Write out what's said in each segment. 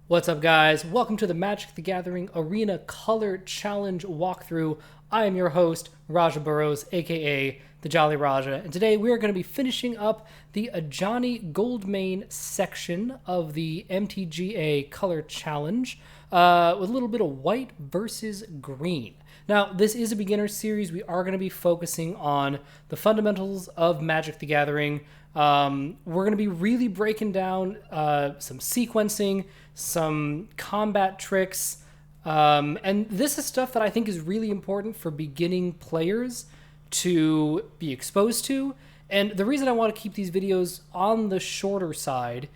What's up, guys? Welcome to the Magic the Gathering Arena Color Challenge walkthrough. I am your host, Raja Burrows, aka the Jolly Raja, and today we are going to be finishing up the Ajani Goldmane section of the MTGA Color Challenge with a little bit of white versus green. Now, this is a beginner series. We are going to be focusing on the fundamentals of Magic the Gathering. We're going to be really breaking down some sequencing, some combat tricks, and this is stuff that I think is really important for beginning players to be exposed to. And the reason I want to keep these videos on the shorter side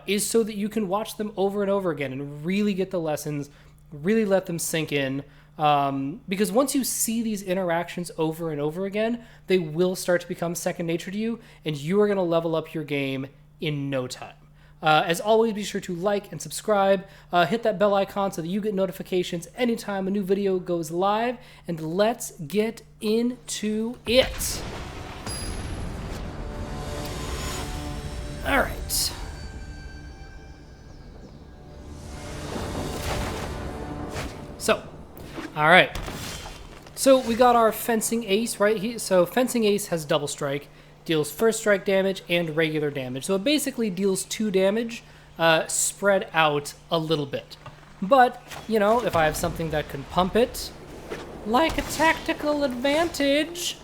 is so that you can watch them over and over again and really get the lessons, really let them sink in. Because once you see these interactions over and over again, they will start to become second nature to you, and you are going to level up your game in no time. As always, be sure to like and subscribe, hit that bell icon so that you get notifications anytime a new video goes live, and let's get into it. All right. All right. So we got our Fencing Ace right here. So Fencing Ace has double strike, deals first strike damage and regular damage. So it basically deals 2 damage spread out a little bit. But, you know, if I have something that can pump it, like a tactical advantage,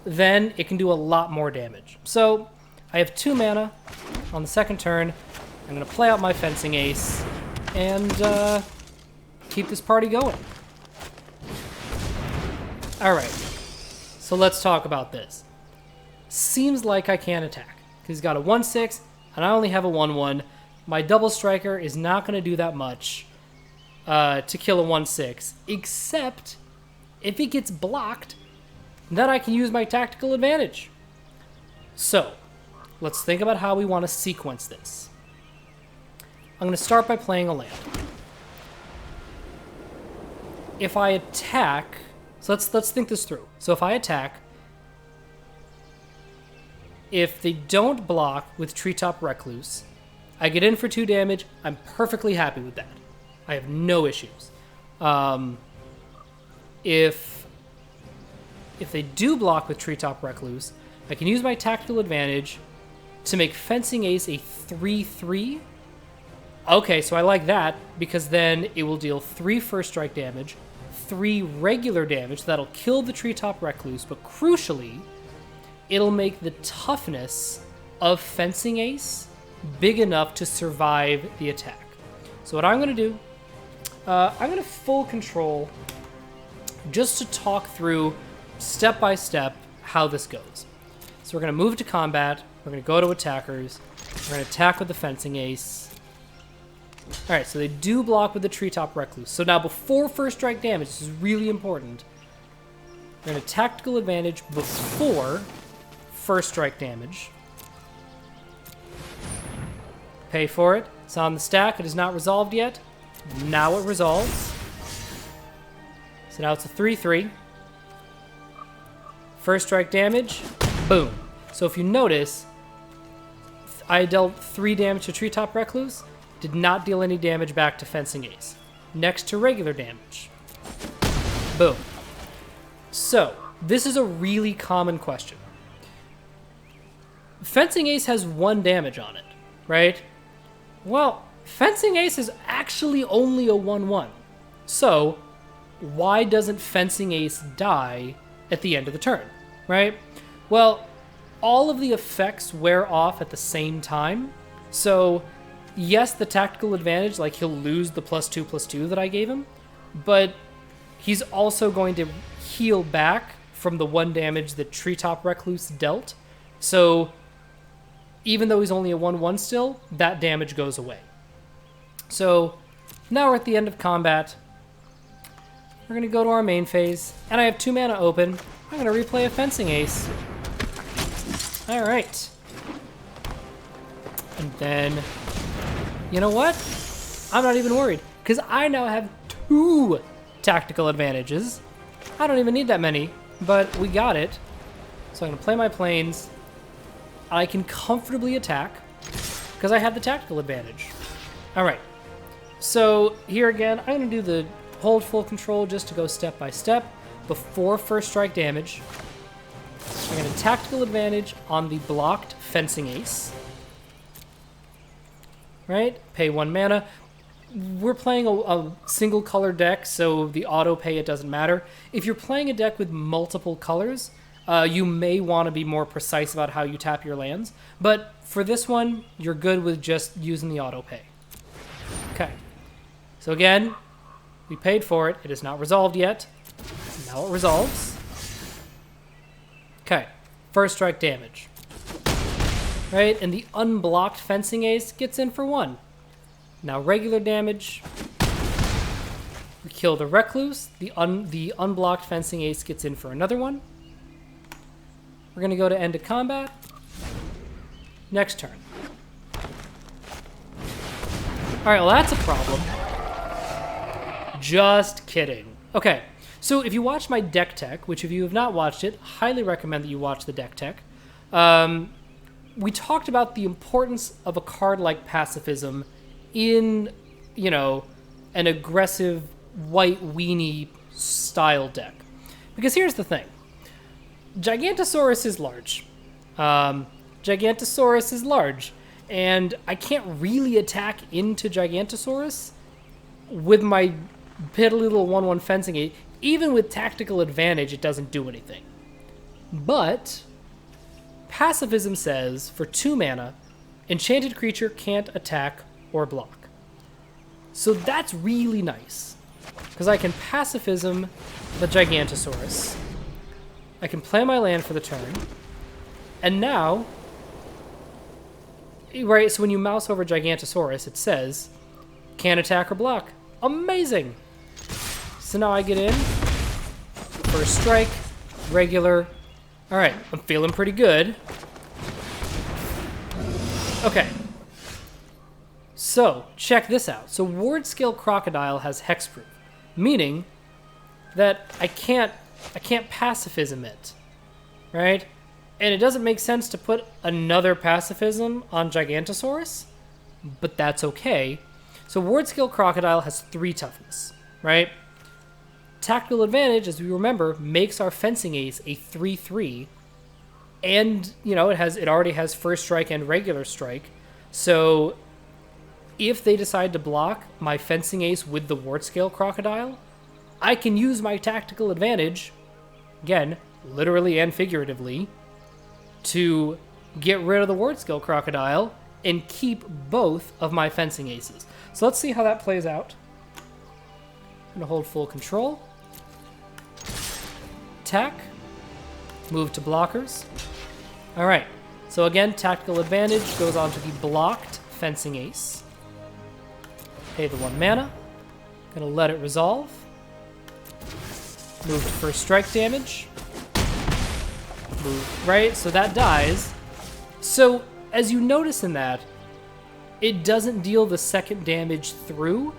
then it can do a lot more damage. So I have 2 mana on the second turn. I'm going to play out my Fencing Ace and keep this party going. All right, so let's talk about this. Seems like I can't attack because he's got a 1/6 and I only have a 1/1. My double striker is not going to do that much to kill a 1/6, except if it gets blocked, then I can use my tactical advantage. So let's think about how we want to sequence this. I'm going to start by playing a land. If I attack, so let's think this through. So if I attack, if they don't block with Treetop Recluse, I get in for 2 damage. I'm perfectly happy with that. I have no issues. If they do block with Treetop Recluse, I can use my tactical advantage to make Fencing Ace a 3/3. Okay, so I like that because then it will deal 3 first strike damage, 3 regular damage. That'll kill the Treetop Recluse, but crucially, it'll make the toughness of Fencing Ace big enough to survive the attack. So what I'm going to do, I'm going to full control just to talk through step by step how this goes. So we're going to move to combat. We're going to go to attackers. We're going to attack with the Fencing Ace. All right, so they do block with the Treetop Recluse. So now before first strike damage, this is really important. We're going to tactical advantage before first strike damage. Pay for it. It's on the stack. It is not resolved yet. Now it resolves. So now it's a 3/3. First strike damage. Boom. So if you notice, I dealt 3 damage to Treetop Recluse. Did not deal any damage back to Fencing Ace. Next to regular damage. Boom. So, this is a really common question. Fencing Ace has 1 damage on it, right? Well, Fencing Ace is actually only a 1/1. So, why doesn't Fencing Ace die at the end of the turn, right? Well, all of the effects wear off at the same time. So, yes, the tactical advantage, like he'll lose the +2/+2 that I gave him, but he's also going to heal back from the 1 damage that Treetop Recluse dealt. So even though he's only a 1/1 still, that damage goes away. So now we're at the end of combat. We're going to go to our main phase, and I have 2 mana open. I'm going to replay a Fencing Ace. All right. And then, you know what? I'm not even worried, because I now have 2 tactical advantages. I don't even need that many, but we got it. So I'm going to play my planes. I can comfortably attack, because I have the tactical advantage. All right. So here again, I'm going to do the hold full control just to go step by step. Before first strike damage, I'm going to tactical advantage on the blocked fencing ace. Right? Pay 1 mana. We're playing a single color deck, so the auto pay, it doesn't matter. If you're playing a deck with multiple colors, you may want to be more precise about how you tap your lands. But for this one, you're good with just using the auto pay. Okay. So again, we paid for it. It is not resolved yet. Now it resolves. Okay. First strike damage. Right? And the unblocked fencing ace gets in for 1. Now regular damage. We kill the recluse. The unblocked fencing ace gets in for another 1. We're going to go to end of combat. Next turn. Alright, well that's a problem. Just kidding. Okay, so if you watch my deck tech, which if you have not watched it, highly recommend that you watch the deck tech. We talked about the importance of a card like Pacifism in, you know, an aggressive white weenie style deck. Because here's the thing. Gigantosaurus is large. Gigantosaurus is large. And I can't really attack into Gigantosaurus with my piddly little 1/1 fencing ace. Even with tactical advantage, it doesn't do anything. But Pacifism says, for 2 mana, enchanted creature can't attack or block. So that's really nice. Because I can Pacifism the Gigantosaurus. I can play my land for the turn. And now, right, so when you mouse over Gigantosaurus, it says, can't attack or block. Amazing! So now I get in. First strike, regular. Alright, I'm feeling pretty good. Okay. So, check this out. So Ward Scale Crocodile has hexproof, meaning that I can't pacifism it, right? And it doesn't make sense to put another pacifism on Gigantosaurus, but that's okay. So Ward Scale Crocodile has 3 toughness, right? Tactical advantage, as we remember, makes our fencing ace a 3/3, and you know it already has first strike and regular strike. So if they decide to block my fencing ace with the Ward Scale Crocodile, I can use my tactical advantage, again, literally and figuratively, to get rid of the Ward Scale Crocodile and keep both of my fencing aces. So let's see how that plays out. I'm going to hold full control. Attack. Move to blockers. Alright, so again, tactical advantage goes on to the blocked fencing ace. Pay the 1 mana. Gonna let it resolve. Move to first strike damage. Move, right? So that dies. So, as you notice in that, it doesn't deal the second damage through.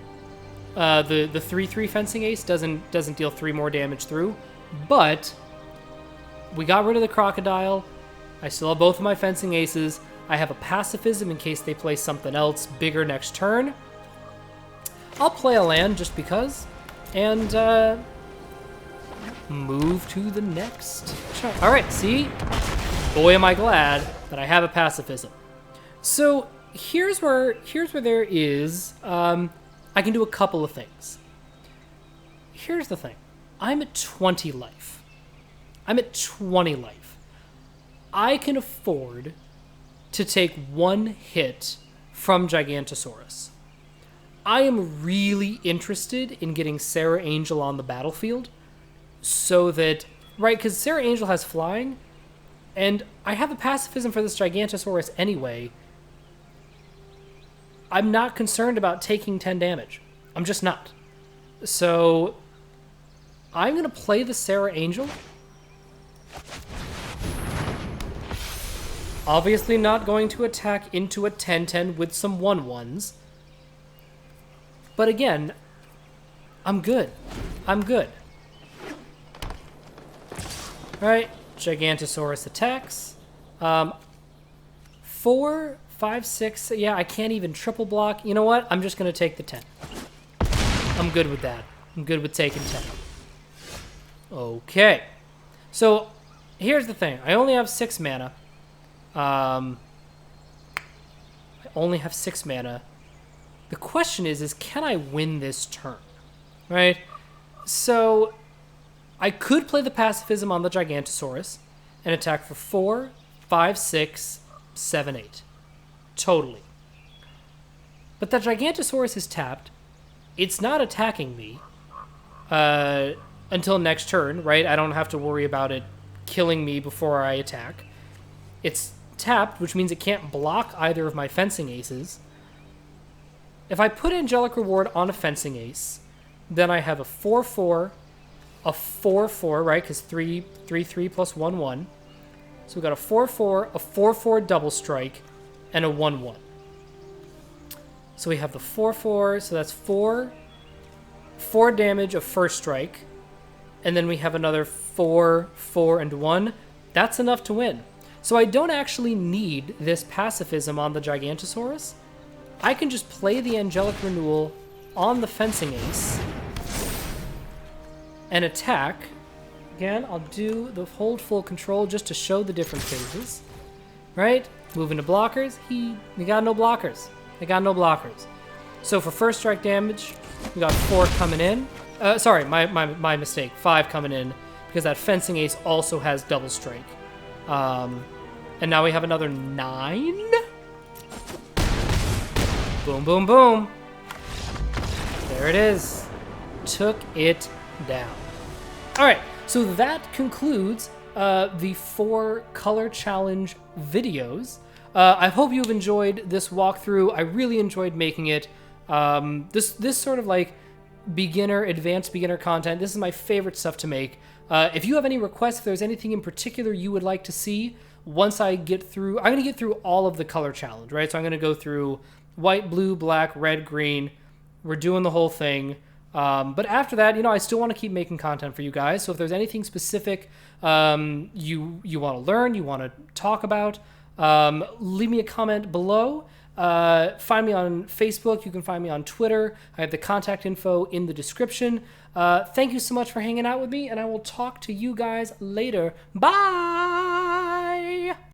The 3/3 fencing ace doesn't deal 3 more damage through. But we got rid of the crocodile. I still have both of my fencing aces. I have a pacifism in case they play something else bigger next turn. I'll play a land just because, and move to the next turn. All right, see? Boy, am I glad that I have a pacifism. So here's where there is, I can do a couple of things. Here's the thing. I'm at 20 life. I'm at 20 life. I can afford to take 1 hit from Gigantosaurus. I am really interested in getting Sarah Angel on the battlefield so that, right, because Sarah Angel has flying, and I have a pacifism for this Gigantosaurus anyway. I'm not concerned about taking 10 damage. I'm just not. So I'm going to play the Sarah Angel. Obviously not going to attack into a 10/10 with some 1/1s. But again, I'm good. I'm good. Alright, Gigantosaurus attacks. 4, 5, 6. Yeah, I can't even triple block. You know what? I'm just going to take the 10. I'm good with that. I'm good with taking 10. Okay. So, here's the thing. I only have 6 mana. I only have 6 mana. The question is can I win this turn? Right? So, I could play the Pacifism on the Gigantosaurus and attack for 4, 5, 6, 7, 8. Totally. But that Gigantosaurus is tapped. It's not attacking me until next turn, right? I don't have to worry about it killing me before I attack. It's tapped, which means it can't block either of my fencing aces. If I put Angelic Reward on a fencing ace, then I have a 4/4, a 4/4, right? Because 3/3 plus 1/1. So we got a 4/4, a 4/4 double strike, and a 1/1. So we have the 4/4, so that's 4 damage of first strike. And then we have another 4, 4, and 1. That's enough to win. So I don't actually need this Pacifism on the Gigantosaurus. I can just play the Angelic Renewal on the fencing ace and attack. Again, I'll do the hold full control just to show the different phases. Right? Moving to blockers. We got no blockers. They got no blockers. So for first strike damage, we got 4 coming in. Sorry, my mistake. 5 coming in because that fencing ace also has double strike. And now we have another 9. Boom, boom, boom. There it is. Took it down. All right, so that concludes the 4 color challenge videos. I hope you've enjoyed this walkthrough. I really enjoyed making it. This sort of like advanced beginner content. This is my favorite stuff to make. If you have any requests, if there's anything in particular you would like to see, once I get through, I'm going to get through all of the color challenge, right? So I'm going to go through white, blue, black, red, green. We're doing the whole thing. But after that, I still want to keep making content for you guys. So if there's anything specific you want to learn, you want to talk about, leave me a comment below. Find me on Facebook. You can find me on Twitter. I have the contact info in the description. Thank you so much for hanging out with me, and I will talk to you guys later. Bye!